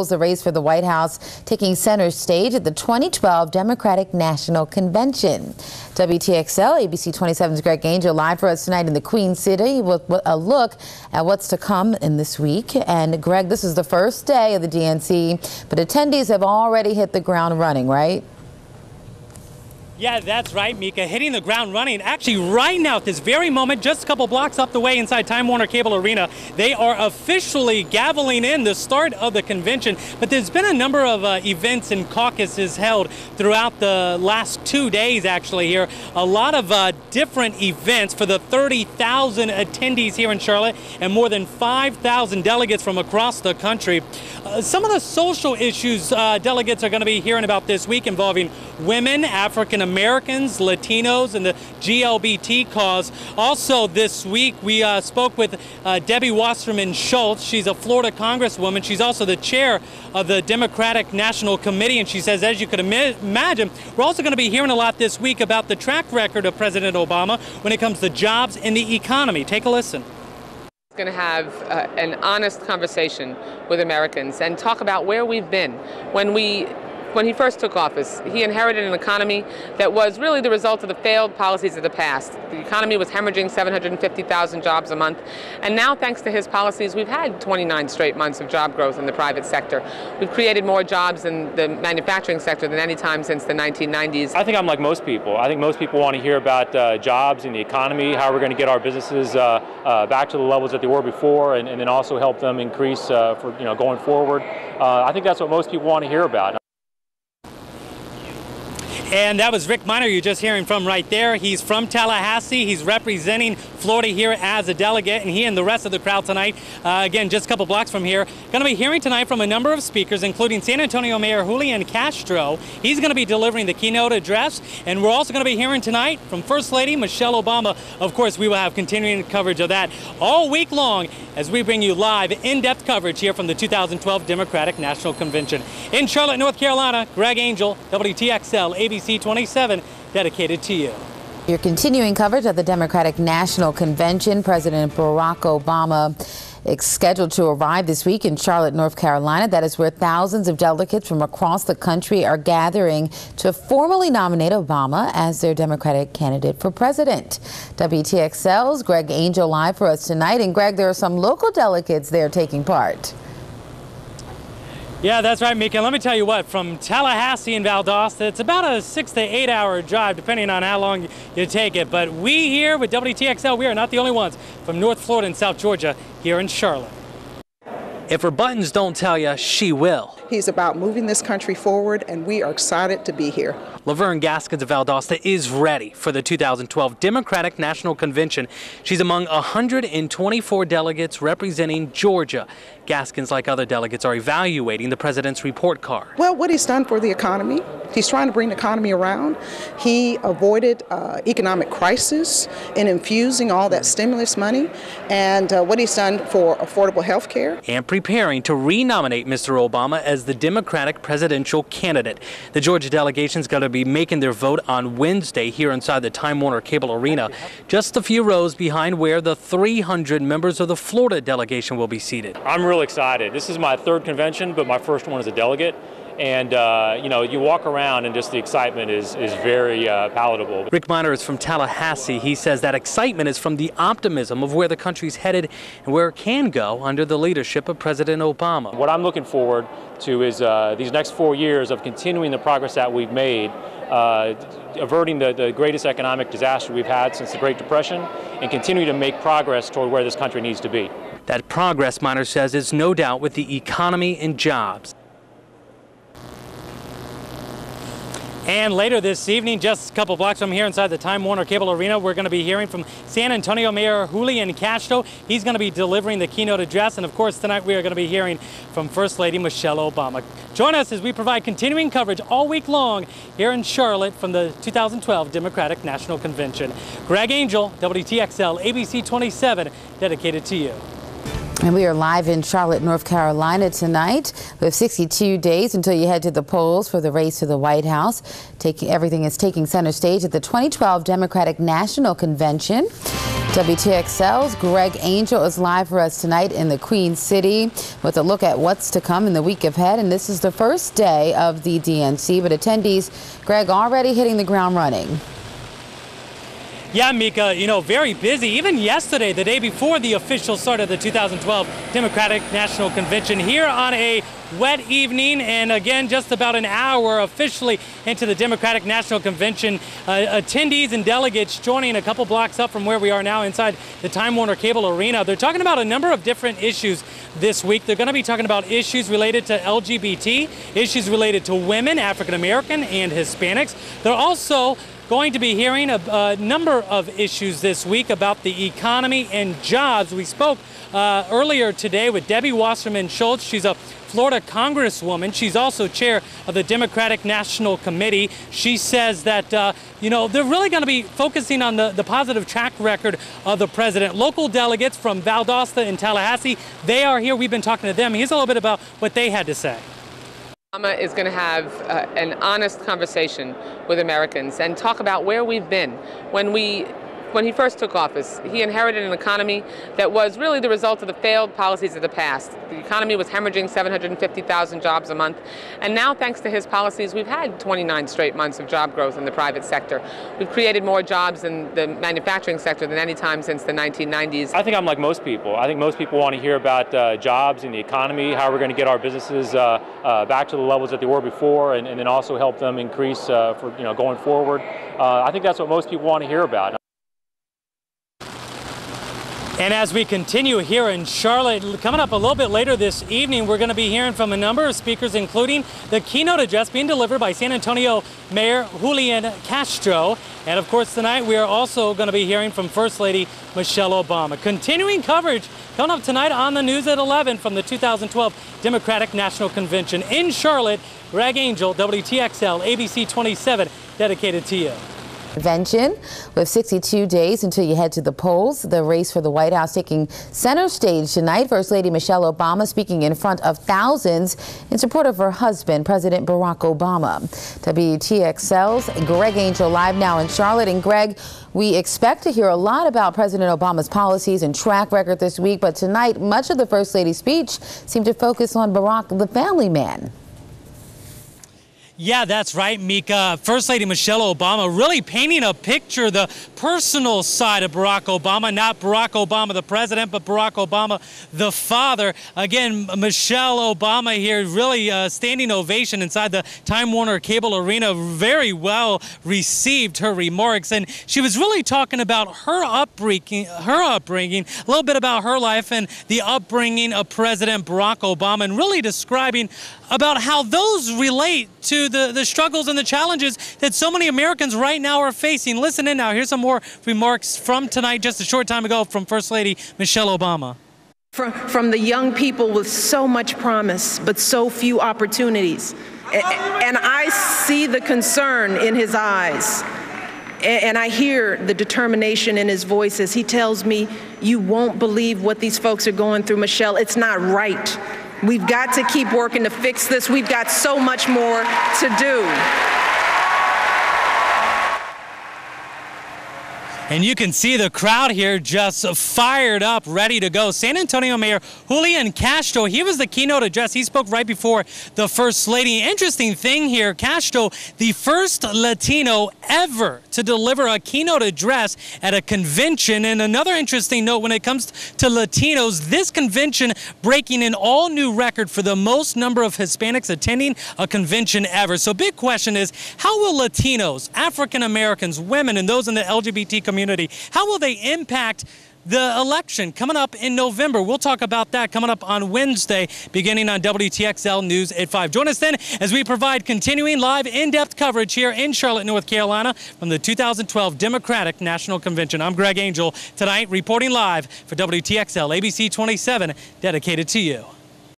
The race for the White House taking center stage at the 2012 Democratic National Convention. WTXL ABC 27's Greg Angel live for us tonight in the Queen City with a look at what's to come in this week. And Greg, this is the first day of the DNC, but attendees have already hit the ground running, right? Yeah, that's right, Mika. Hitting the ground running. Actually, right now, at this very moment, just a couple blocks up the way inside Time Warner Cable Arena, they are officially gaveling in the start of the convention. But there's been a number of events and caucuses held throughout the last 2 days, actually, here. A lot of different events for the 30,000 attendees here in Charlotte and more than 5,000 delegates from across the country. Some of the social issues delegates are going to be hearing about this week involving women, African Americans, Latinos, and the GLBT cause. Also this week, we spoke with Debbie Wasserman Schultz. She's a Florida Congresswoman. She's also the chair of the Democratic National Committee, and she says, as you could imagine, we're also going to be hearing a lot this week about the track record of President Obama when it comes to jobs and the economy. Take a listen. Going to have an honest conversation with Americans and talk about where we've been. When he first took office, he inherited an economy that was really the result of the failed policies of the past. The economy was hemorrhaging 750,000 jobs a month, and now thanks to his policies, we've had 29 straight months of job growth in the private sector. We've created more jobs in the manufacturing sector than any time since the 1990s. I think I'm like most people. I think most people want to hear about jobs and the economy, how we're going to get our businesses back to the levels that they were before, and then also help them increase for going forward. I think that's what most people want to hear about. And that was Rick Miner you're just hearing from right there. He's from Tallahassee. He's representing Florida here as a delegate, and he and the rest of the crowd tonight, again, just a couple blocks from here, going to be hearing tonight from a number of speakers, including San Antonio Mayor Julian Castro. He's going to be delivering the keynote address, and we're also going to be hearing tonight from First Lady Michelle Obama. Of course, we will have continuing coverage of that all week long as we bring you live, in-depth coverage here from the 2012 Democratic National Convention. In Charlotte, North Carolina, Greg Angel, WTXL, ABC 27, dedicated to you. Your continuing coverage of the Democratic National Convention. President Barack Obama is scheduled to arrive this week in Charlotte, North Carolina. That is where thousands of delegates from across the country are gathering to formally nominate Obama as their Democratic candidate for president. WTXL's Greg Angel live for us tonight. And Greg, there are some local delegates there taking part. Yeah, that's right, Mika. Let me tell you what, from Tallahassee and Valdosta, it's about a 6 to 8 hour drive, depending on how long you take it. But we here with WTXL, we are not the only ones from North Florida and South Georgia here in Charlotte. If her buttons don't tell you, she will. He's about moving this country forward, and we are excited to be here. Laverne Gaskins of Valdosta is ready for the 2012 Democratic National Convention. She's among 124 delegates representing Georgia. Gaskins, like other delegates, are evaluating the president's report card. Well, what he's done for the economy, he's trying to bring the economy around. He avoided economic crisis in infusing all that stimulus money, and what he's done for affordable health care. And preparing to re-nominate Mr. Obama as the Democratic presidential candidate. The Georgia delegation is going to be making their vote on Wednesday here inside the Time Warner Cable Arena, just a few rows behind where the 300 members of the Florida delegation will be seated. I'm really excited. This is my third convention, but my first one as a delegate. And, you walk around and just the excitement is very palatable. Rick Miner is from Tallahassee. He says that excitement is from the optimism of where the country's headed and where it can go under the leadership of President Obama. What I'm looking forward to is these next 4 years of continuing the progress that we've made, averting the greatest economic disaster we've had since the Great Depression, and continuing to make progress toward where this country needs to be. That progress, Miner says, is no doubt with the economy and jobs. And later this evening, just a couple blocks from here inside the Time Warner Cable Arena, we're going to be hearing from San Antonio Mayor Julian Castro. He's going to be delivering the keynote address. And of course, tonight we are going to be hearing from First Lady Michelle Obama. Join us as we provide continuing coverage all week long here in Charlotte from the 2012 Democratic National Convention. Greg Angel, WTXL, ABC 27, dedicated to you. And we are live in Charlotte, North Carolina tonight. We have 62 days until you head to the polls for the race to the White House. Everything is taking center stage at the 2012 Democratic National Convention. WTXL's Greg Angel is live for us tonight in the Queen City with a look at what's to come in the week ahead. And this is the first day of the DNC, but attendees, Greg, already hitting the ground running. Yeah, Mika, very busy. Even yesterday, the day before the official start of the 2012 Democratic National Convention, here on a wet evening, and again, just about an hour officially into the Democratic National Convention. Attendees and delegates joining a couple blocks up from where we are now inside the Time Warner Cable Arena. They're talking about a number of different issues this week. They're going to be talking about issues related to LGBT, issues related to women, African American, and Hispanics. They're also going to be hearing a number of issues this week about the economy and jobs. We spoke earlier today with Debbie Wasserman Schultz. She's a Florida Congresswoman. She's also chair of the Democratic National Committee. She says that, they're really going to be focusing on the positive track record of the president. Local delegates from Valdosta and Tallahassee, they are here. We've been talking to them. Here's a little bit about what they had to say. Obama is going to have an honest conversation with Americans and talk about where we've been. When he first took office, he inherited an economy that was really the result of the failed policies of the past. The economy was hemorrhaging 750,000 jobs a month, and now, thanks to his policies, we've had 29 straight months of job growth in the private sector. We've created more jobs in the manufacturing sector than any time since the 1990s. I think I'm like most people. I think most people want to hear about jobs and the economy, how we're going to get our businesses back to the levels that they were before, and then also help them increase for going forward. I think that's what most people want to hear about. And as we continue here in Charlotte, coming up a little bit later this evening, we're going to be hearing from a number of speakers, including the keynote address being delivered by San Antonio Mayor Julian Castro. And of course, tonight we are also going to be hearing from First Lady Michelle Obama. Continuing coverage coming up tonight on the news at 11 from the 2012 Democratic National Convention in Charlotte. Greg Angel, WTXL, ABC 27, dedicated to you. Convention with 62 days until you head to the polls. The race for the White House taking center stage tonight. First Lady Michelle Obama speaking in front of thousands in support of her husband, President Barack Obama. WTXL's Greg Angel live now in Charlotte. And Greg, we expect to hear a lot about President Obama's policies and track record this week, but tonight much of the First Lady's speech seemed to focus on Barack, the family man. Yeah, that's right, Mika. First Lady Michelle Obama really painting a picture, the personal side of Barack Obama, not Barack Obama the president, but Barack Obama the father. Again, Michelle Obama here really standing ovation inside the Time Warner Cable Arena. Very well received her remarks, and she was really talking about her upbringing, a little bit about her life and the upbringing of President Barack Obama, and really describing about how those relate to the struggles and the challenges that so many Americans right now are facing. Listen in now. Here's some more remarks from tonight, just a short time ago, from First Lady Michelle Obama. From the young people with so much promise, but so few opportunities. And I see the concern in his eyes. And I hear the determination in his voice as he tells me, you won't believe what these folks are going through, Michelle. It's not right. We've got to keep working to fix this. We've got so much more to do. And you can see the crowd here just fired up, ready to go. San Antonio Mayor Julian Castro, he was the keynote address. He spoke right before the First Lady. Interesting thing here, Castro, the first Latino ever to deliver a keynote address at a convention. And another interesting note when it comes to Latinos, this convention breaking an all-new record for the most number of Hispanics attending a convention ever. So big question is, how will Latinos, African Americans, women, and those in the LGBT community, how will they impact the election coming up in November? We'll talk about that coming up on Wednesday, beginning on WTXL News at 5. Join us then as we provide continuing live in-depth coverage here in Charlotte, North Carolina from the 2012 Democratic National Convention. I'm Greg Angel, tonight reporting live for WTXL ABC 27, dedicated to you.